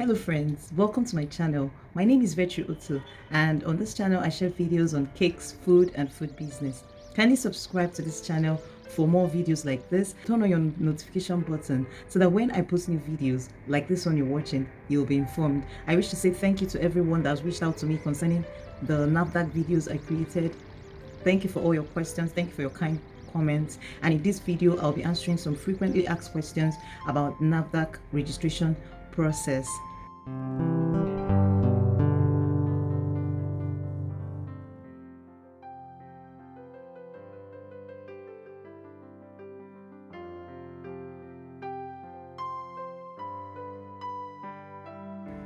Hello friends, welcome to my channel. My name is Vetri Utu, and on this channel I share videos on cakes, food and food business. Kindly subscribe to this channel for more videos like this. Turn on your notification button so that when I post new videos like this one you're watching, you'll be informed. I wish to say thank you to everyone that's reached out to me concerning the NAFDAC videos I created. Thank you for all your questions. Thank you for your kind comments. And in this video, I'll be answering some frequently asked questions about NAFDAC registration process.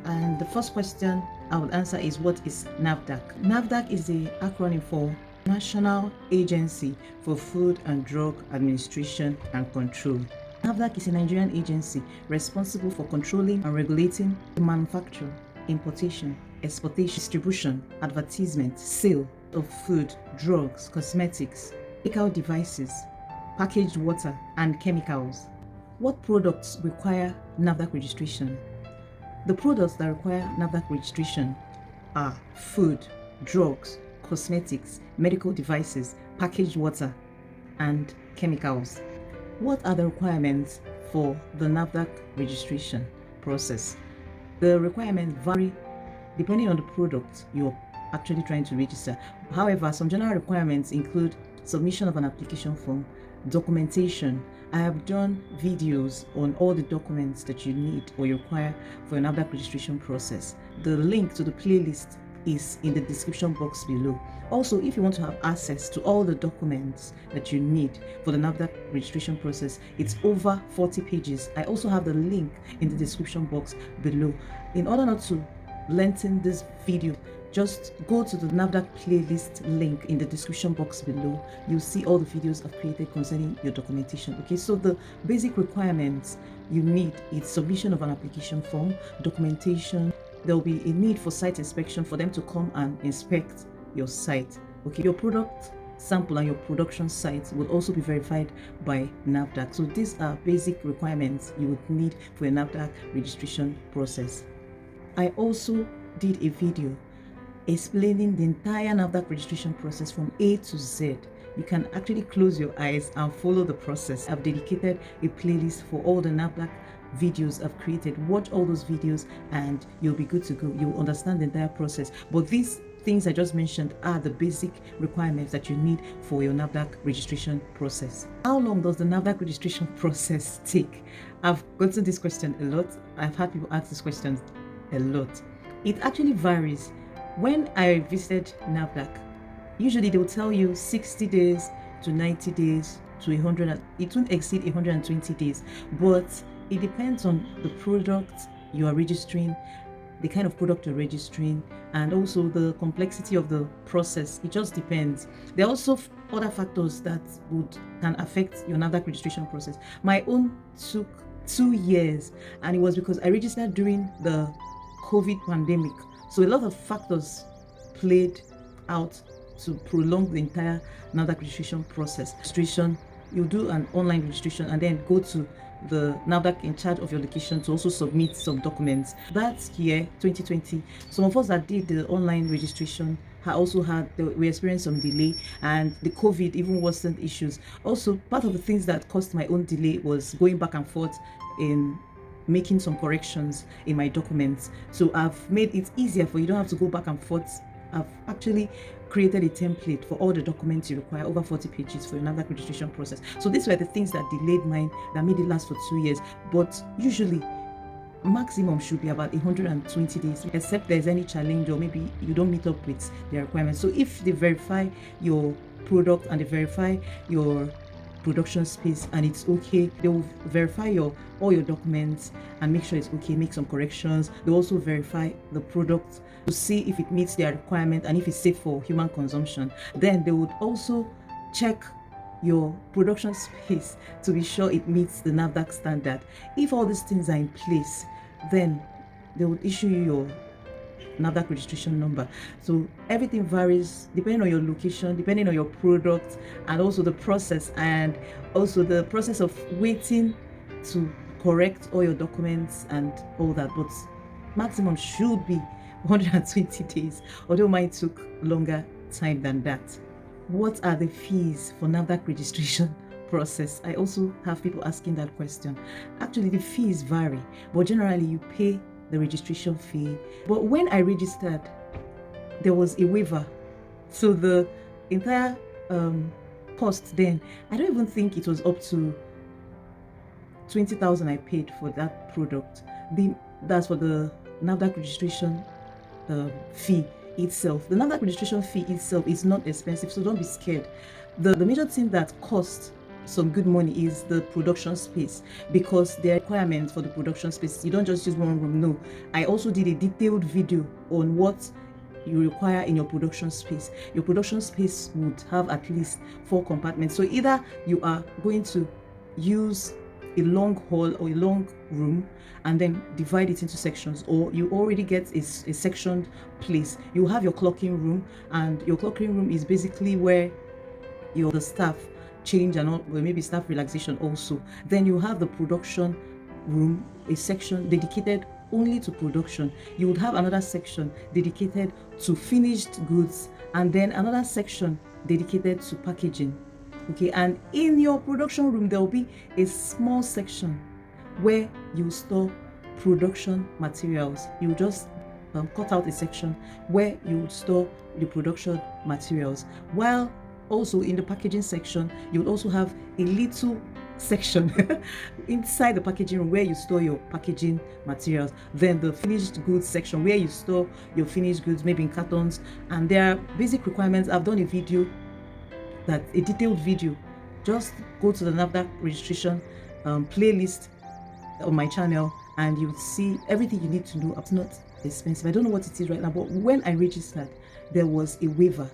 And the first question I will answer is, what is NAFDAC? NAFDAC is the acronym for National Agency for Food and Drug Administration and Control. NAFDAC is a Nigerian agency responsible for controlling and regulating the manufacture, importation, exportation, distribution, advertisement, sale of food, drugs, cosmetics, medical devices, packaged water, and chemicals. What products require NAFDAC registration? The products that require NAFDAC registration are food, drugs, cosmetics, medical devices, packaged water, and chemicals. What are the requirements for the NAFDAC registration process? The requirements vary depending on the product you're actually trying to register. However, some general requirements include submission of an application form, documentation. I have done videos on all the documents that you need or you require for your NAFDAC registration process. The link to the playlist is in the description box below. Also, if you want to have access to all the documents that you need for the NAFDAC registration process, it's over 40 pages. I also have the link in the description box below. In order not to lengthen this video, just go to the NAFDAC playlist link in the description box below. You'll see all the videos I've created concerning your documentation. Okay, so the basic requirements you need is submission of an application form, documentation. There will be a need for site inspection for them to come and inspect your site. Okay, your product sample and your production site will also be verified by NAFDAC. So these are basic requirements you would need for a NAFDAC registration process. I also did a video explaining the entire NAFDAC registration process from A to Z. You can actually close your eyes and follow the process. I've dedicated a playlist for all the NAFDAC videos I've created. Watch all those videos and you'll be good to go. You'll understand the entire process. But these things I just mentioned are the basic requirements that you need for your NAFDAC registration process. How long does the NAFDAC registration process take? I've gotten this question a lot. I've had people ask this question a lot. It actually varies. When I visited NAFDAC, usually they will tell you 60 days to 90 days to 100. It won't exceed 120 days, but it depends on the product you are registering, the kind of product you're registering, and also the complexity of the process. It just depends. There are also other factors that can affect your NAFDAC registration process. My own took 2 years, and it was because I registered during the COVID pandemic. So a lot of factors played out to prolong the entire NAFDAC registration process. Registration, you do an online registration and then go to the NAFDAC in charge of your location to also submit some documents. That year, 2020, some of us that did the online registration we experienced some delay, and the COVID even worsened issues. Also, part of the things that caused my own delay was going back and forth in making some corrections in my documents. So I've made it easier for you. Don't have to go back and forth. I've actually created a template for all the documents you require, over 40 pages for your NAFDAC registration process. So these were the things that delayed mine, that made it last for 2 years. But usually maximum should be about 120 days, except there's any challenge or maybe you don't meet up with the requirements. So if they verify your product and they verify your production space and it's okay, they will verify all your documents and make sure it's okay, make some corrections. They also verify the product to see if it meets their requirement and if it's safe for human consumption. Then they would also check your production space to be sure it meets the NAFDAC standard. If all these things are in place, then they would issue you your NAFDAC registration number. So everything varies depending on your location, depending on your product, and also the process, and also the process of waiting to correct all your documents and all that. But maximum should be 120 days, although mine took longer time than that. What are the fees for NAFDAC registration process? I also have people asking that question. Actually, the fees vary, but generally you pay the registration fee. But when I registered, there was a waiver, so the entire cost then, I don't even think it was up to 20,000 I paid for that product. That's for the NAFDAC registration fee itself. The NAFDAC registration fee itself is not expensive, so don't be scared. The major thing that costs some good money is the production space, because there are requirements for the production space. You don't just use one room. No, I also did a detailed video on what you require in your production space. Your production space would have at least 4 compartments. So either you are going to use a long hall or a long room and then divide it into sections, or you already get a sectioned place. You have your clocking room, and your clocking room is basically where the staff change and all, maybe staff relaxation also. Then you have the production room, a section dedicated only to production. You would have another section dedicated to finished goods, and then another section dedicated to packaging. Okay, and in your production room there will be a small section where you store production materials. You just cut out a section where you would store the production materials, while also in the packaging section you would also have a little section inside the packaging room where you store your packaging materials. Then the finished goods section where you store your finished goods, maybe in cartons. And there are basic requirements. I've done a detailed video. Just go to the NAFDAC registration playlist on my channel, and you would see everything you need to know. It's not expensive. I don't know what it is right now, but when I registered, there was a waiver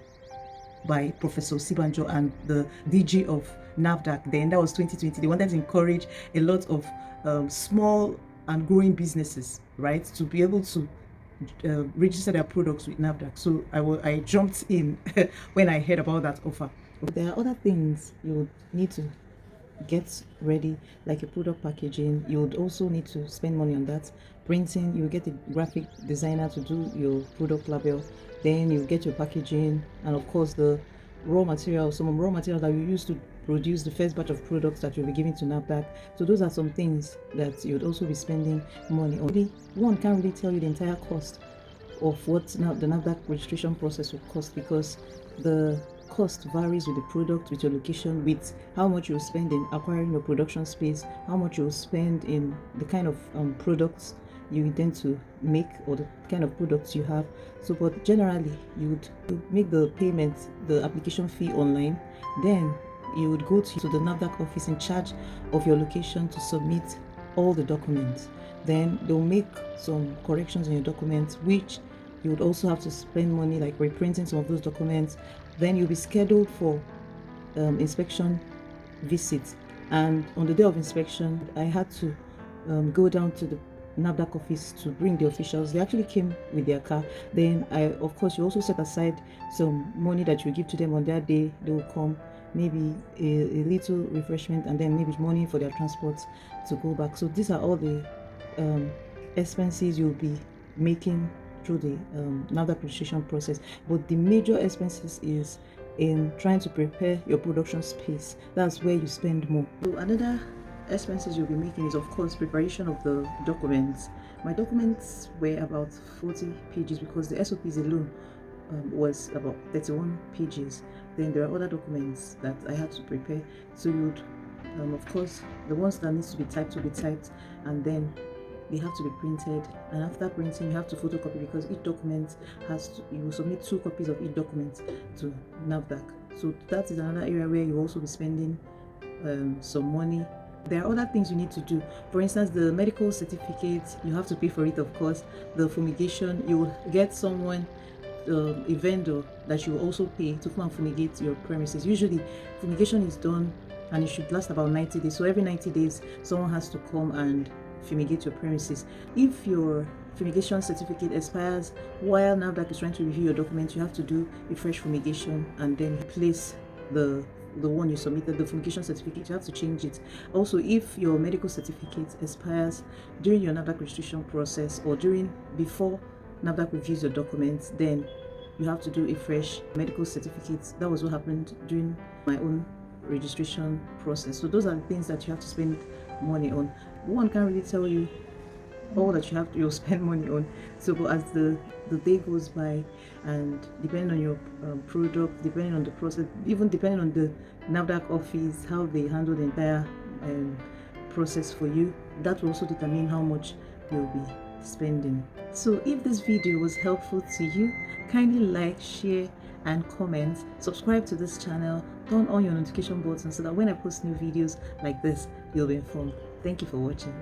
by Professor Sibanjo and the DG of NAFDAC. Then that was 2020. They wanted to encourage a lot of small and growing businesses, right, to be able to register their products with NAFDAC. So I jumped in when I heard about that offer. There are other things you would need to get ready, like a product packaging. You would also need to spend money on that. Printing, you get a graphic designer to do your product label. Then you get your packaging, and of course the raw materials, some raw materials that you use to produce the first batch of products that you'll be giving to NAFDAC. So those are some things that you would also be spending money on. One can't really tell you the entire cost of what the NAFDAC registration process will cost, because the cost varies with the product, with your location, with how much you'll spend in acquiring your production space, how much you'll spend in the kind of products you intend to make, or the kind of products you have. So, but generally, you would make the payment, the application fee online. Then you would go to the NAFDAC office in charge of your location to submit all the documents. Then they'll make some corrections in your documents, which you would also have to spend money, like reprinting some of those documents. Then you'll be scheduled for inspection visits, and on the day of inspection I had to go down to the NAFDAC office to bring the officials. They actually came with their car. Then of course you also set aside some money that you give to them on that day. They will come, maybe a little refreshment, and then maybe money for their transport to go back. So these are all the expenses you'll be making through the NAFDAC registration process. But the major expenses is in trying to prepare your production space. That's where you spend more. So another expenses you'll be making is, of course, preparation of the documents. My documents were about 40 pages because the SOPs alone was about 31 pages. Then there are other documents that I had to prepare. So you would, of course, the ones that needs to be typed will be typed, and then they have to be printed. And after printing, you have to photocopy, because each document you will submit 2 copies of each document to NAFDAC. So that is another area where you will also be spending some money. There are other things you need to do. For instance, the medical certificate, you have to pay for it, of course. The fumigation, you will get someone, a vendor that you will also pay to come and fumigate your premises. Usually fumigation is done and it should last about 90 days. So every 90 days someone has to come and fumigate your premises. If your fumigation certificate expires while NAFDAC is trying to review your documents, you have to do a fresh fumigation and then replace the the one you submitted, the fumigation certificate, you have to change it. Also, if your medical certificate expires during your NAFDAC registration process or before NAFDAC reviews your documents, then you have to do a fresh medical certificate. That was what happened during my own registration process. So those are the things that you have to spend money on. One can't really tell you all that you'll spend money on. So but as the day goes by, and depending on your product, depending on the process, even depending on the NAFDAC office, how they handle the entire process for you, that will also determine how much you'll be spending. So if this video was helpful to you, kindly like, share and comment. Subscribe to this channel, turn on your notification button so that when I post new videos like this, you'll be informed. Thank you for watching.